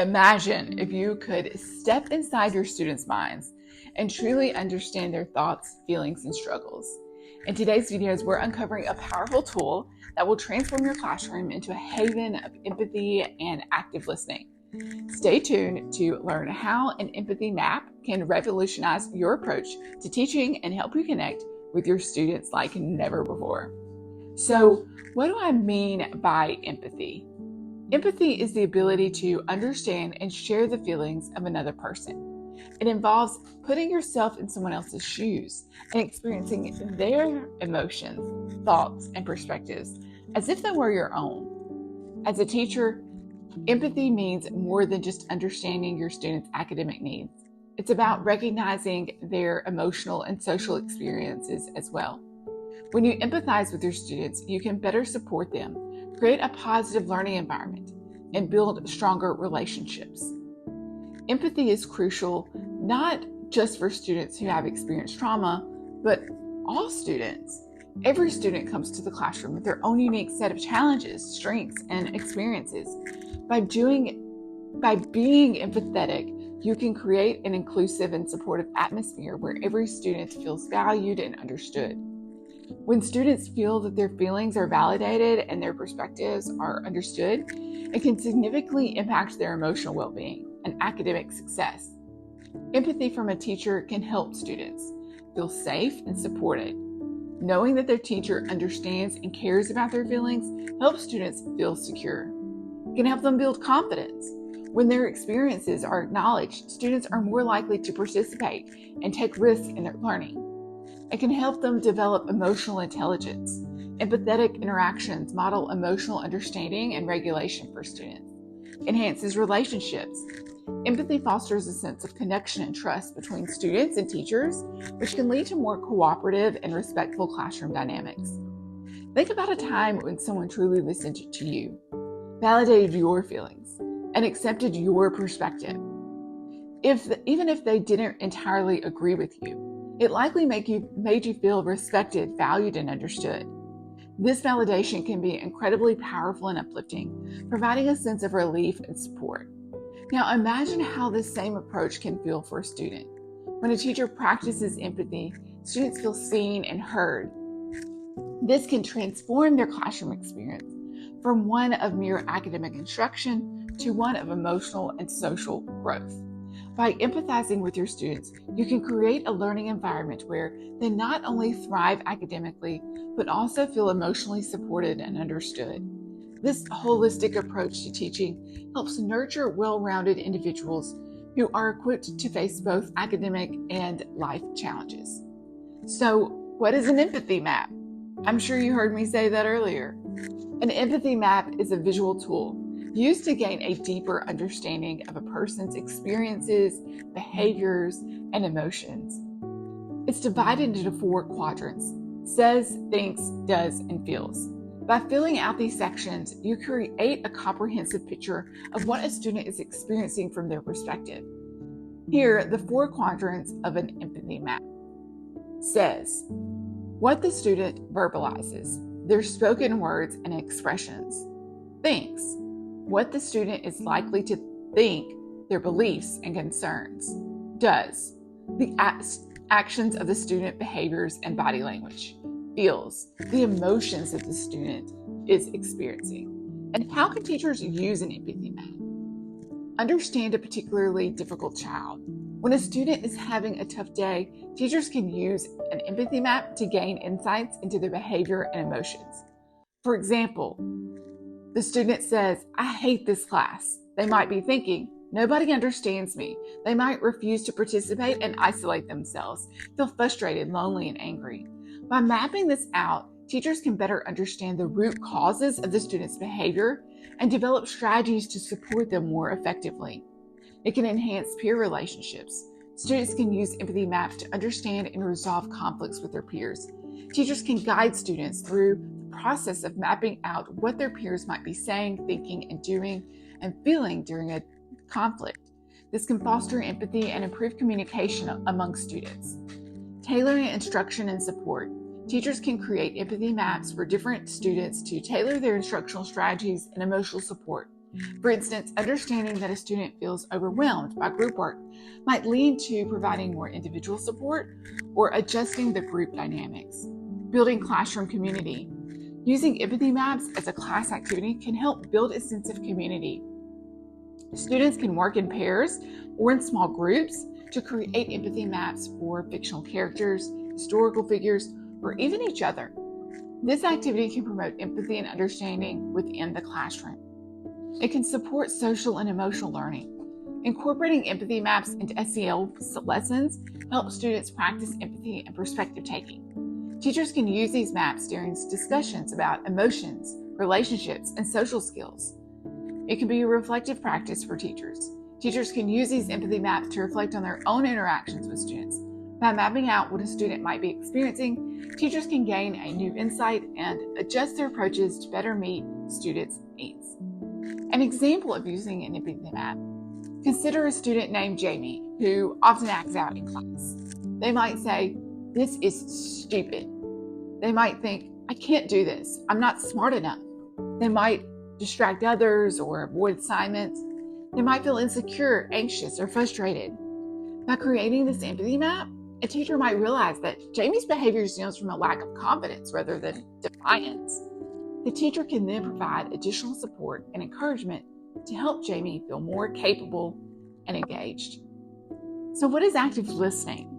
Imagine if you could step inside your students' minds and truly understand their thoughts, feelings, and struggles. In today's videos, we're uncovering a powerful tool that will transform your classroom into a haven of empathy and active listening. Stay tuned to learn how an empathy map can revolutionize your approach to teaching and help you connect with your students like never before. So, what do I mean by empathy? Empathy is the ability to understand and share the feelings of another person. It involves putting yourself in someone else's shoes and experiencing their emotions, thoughts, and perspectives as if they were your own. As a teacher, empathy means more than just understanding your students' academic needs. It's about recognizing their emotional and social experiences as well. When you empathize with your students, you can better support them, create a positive learning environment, and build stronger relationships. Empathy is crucial not just for students who have experienced trauma, but all students. Every student comes to the classroom with their own unique set of challenges, strengths, and experiences. By being empathetic, you can create an inclusive and supportive atmosphere where every student feels valued and understood. When students feel that their feelings are validated and their perspectives are understood, it can significantly impact their emotional well-being and academic success. Empathy from a teacher can help students feel safe and supported. Knowing that their teacher understands and cares about their feelings helps students feel secure. It can help them build confidence. When their experiences are acknowledged, students are more likely to participate and take risks in their learning. It can help them develop emotional intelligence. Empathetic interactions model emotional understanding and regulation for students. Enhances relationships. Empathy fosters a sense of connection and trust between students and teachers, which can lead to more cooperative and respectful classroom dynamics. Think about a time when someone truly listened to you, validated your feelings, and accepted your perspective. Even if they didn't entirely agree with you, it likely made you feel respected, valued, and understood. This validation can be incredibly powerful and uplifting, providing a sense of relief and support. Now imagine how this same approach can feel for a student. When a teacher practices empathy, students feel seen and heard. This can transform their classroom experience from one of mere academic instruction to one of emotional and social growth. By empathizing with your students, you can create a learning environment where they not only thrive academically, but also feel emotionally supported and understood. This holistic approach to teaching helps nurture well-rounded individuals who are equipped to face both academic and life challenges. So, what is an empathy map? I'm sure you heard me say that earlier. An empathy map is a visual tool used to gain a deeper understanding of a person's experiences, behaviors, and emotions. It's divided into 4 quadrants: says, thinks, does, and feels. By filling out these sections, you create a comprehensive picture of what a student is experiencing from their perspective. Here are the 4 quadrants of an empathy map. Says, what the student verbalizes, their spoken words and expressions. Thinks, what the student is likely to think, their beliefs and concerns. Does, the actions of the student, behaviors, and body language. Feels, the emotions that the student is experiencing. And how can teachers use an empathy map? Understand a particularly difficult child. When a student is having a tough day, teachers can use an empathy map to gain insights into their behavior and emotions. For example, the student says, I hate this class. They might be thinking, nobody understands me. They might refuse to participate and isolate themselves, feel frustrated, lonely, and angry. By mapping this out, teachers can better understand the root causes of the student's behavior and develop strategies to support them more effectively. It can enhance peer relationships. Students can use empathy maps to understand and resolve conflicts with their peers. Teachers can guide students through the process of mapping out what their peers might be saying, thinking, and doing and feeling during a conflict. This can foster empathy and improve communication among students. Tailoring instruction and support. Teachers can create empathy maps for different students to tailor their instructional strategies and emotional support. For instance, understanding that a student feels overwhelmed by group work might lead to providing more individual support or adjusting the group dynamics. Building classroom community. Using empathy maps as a class activity can help build a sense of community. Students can work in pairs or in small groups to create empathy maps for fictional characters, historical figures, or even each other. This activity can promote empathy and understanding within the classroom. It can support social and emotional learning. Incorporating empathy maps into SEL lessons helps students practice empathy and perspective taking. Teachers can use these maps during discussions about emotions, relationships, and social skills. It can be a reflective practice for teachers. Teachers can use these empathy maps to reflect on their own interactions with students. By mapping out what a student might be experiencing, teachers can gain a new insight and adjust their approaches to better meet students' needs. An example of using an empathy map: consider a student named Jamie who often acts out in class. They might say, "This is stupid." They might think, "I can't do this. I'm not smart enough." They might distract others or avoid assignments. They might feel insecure, anxious, or frustrated. By creating this empathy map, a teacher might realize that Jamie's behavior stems from a lack of confidence rather than defiance. The teacher can then provide additional support and encouragement to help Jamie feel more capable and engaged. So, what is active listening?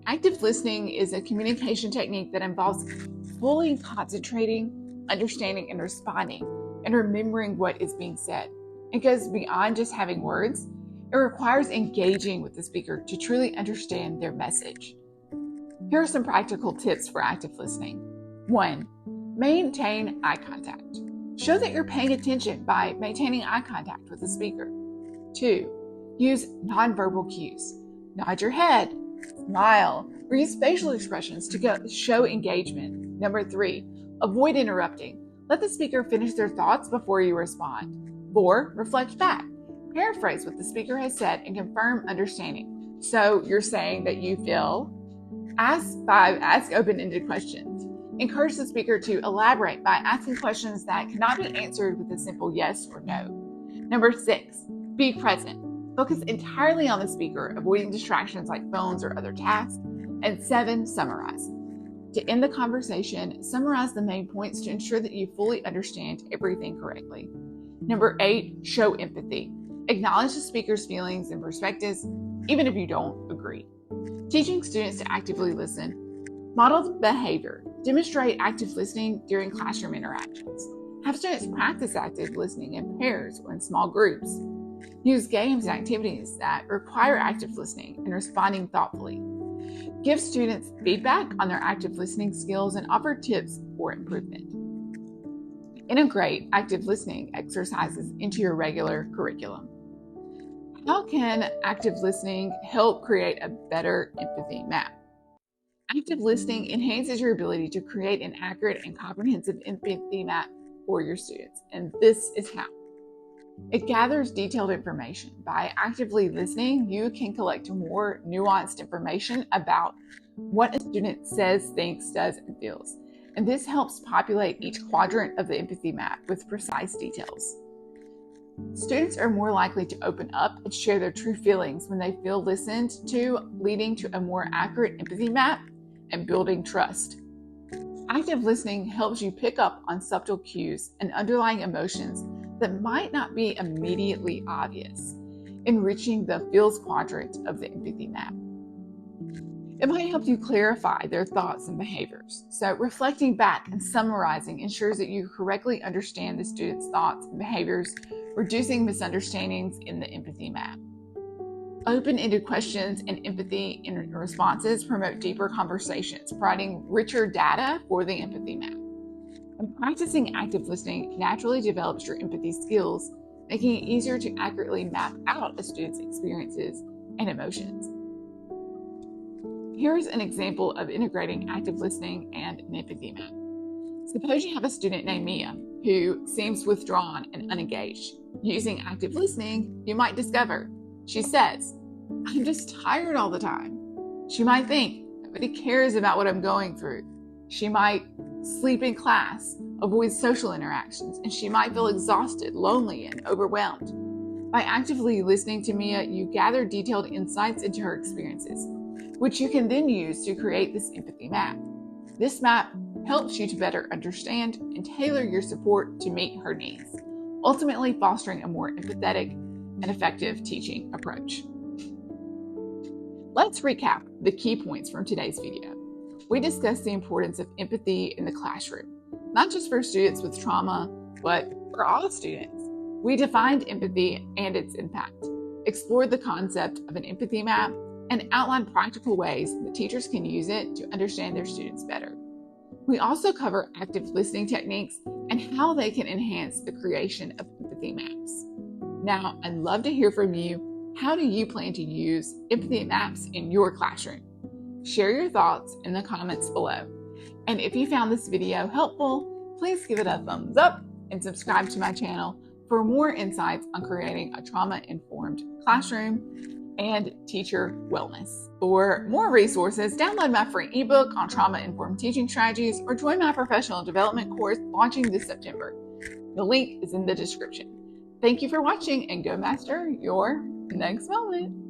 Active listening is a communication technique that involves fully concentrating, understanding, and responding, and remembering what is being said. It goes beyond just having words. It requires engaging with the speaker to truly understand their message. Here are some practical tips for active listening. 1. Maintain eye contact. Show that you're paying attention by maintaining eye contact with the speaker. 2. Use nonverbal cues. Nod your head, smile, or use facial expressions to show engagement. 3. Avoid interrupting. Let the speaker finish their thoughts before you respond. 4. Reflect back. Paraphrase what the speaker has said and confirm understanding. So you're saying that you feel. Ask open-ended questions. Encourage the speaker to elaborate by asking questions that cannot be answered with a simple yes or no. 6. Be present. Focus entirely on the speaker, avoiding distractions like phones or other tasks. And 7. Summarize. To end the conversation, summarize the main points to ensure that you fully understand everything correctly. 8. Show empathy. Acknowledge the speaker's feelings and perspectives, even if you don't agree. Teaching students to actively listen. Model behavior. Demonstrate active listening during classroom interactions. Have students practice active listening in pairs or in small groups. Use games and activities that require active listening and responding thoughtfully. Give students feedback on their active listening skills and offer tips for improvement. Integrate active listening exercises into your regular curriculum. How can active listening help create a better empathy map? Active listening enhances your ability to create an accurate and comprehensive empathy map for your students, and this is how. It gathers detailed information. By actively listening, you can collect more nuanced information about what a student says, thinks, does, and feels. And this helps populate each quadrant of the empathy map with precise details. Students are more likely to open up and share their true feelings when they feel listened to, leading to a more accurate empathy map and building trust. Active listening helps you pick up on subtle cues and underlying emotions that might not be immediately obvious, enriching the feels quadrant of the empathy map. It might help you clarify their thoughts and behaviors. So reflecting back and summarizing ensures that you correctly understand the student's thoughts and behaviors, reducing misunderstandings in the empathy map. Open-ended questions and empathy in responses promote deeper conversations, providing richer data for the empathy map. And practicing active listening naturally develops your empathy skills, making it easier to accurately map out a student's experiences and emotions. Here's an example of integrating active listening and an empathy map. Suppose you have a student named Mia who seems withdrawn and unengaged. Using active listening, you might discover she says, "I'm just tired all the time." She might think, "Nobody cares about what I'm going through." She might sleep in class avoids social interactions, and she might feel exhausted, lonely, and overwhelmed. By actively listening to Mia, you gather detailed insights into her experiences, which you can then use to create this empathy map. This map helps you to better understand and tailor your support to meet her needs, ultimately fostering a more empathetic and effective teaching approach. Let's recap the key points from today's video. We discussed the importance of empathy in the classroom, not just for students with trauma, but for all students. We defined empathy and its impact, explored the concept of an empathy map, and outlined practical ways that teachers can use it to understand their students better. We also cover active listening techniques and how they can enhance the creation of empathy maps. Now, I'd love to hear from you. How do you plan to use empathy maps in your classroom? Share your thoughts in the comments below. And if you found this video helpful, please give it a thumbs up and subscribe to my channel for more insights on creating a trauma-informed classroom and teacher wellness. For more resources, download my free ebook on trauma-informed teaching strategies or join my professional development course launching this September. The link is in the description. Thank you for watching, and go master your next moment.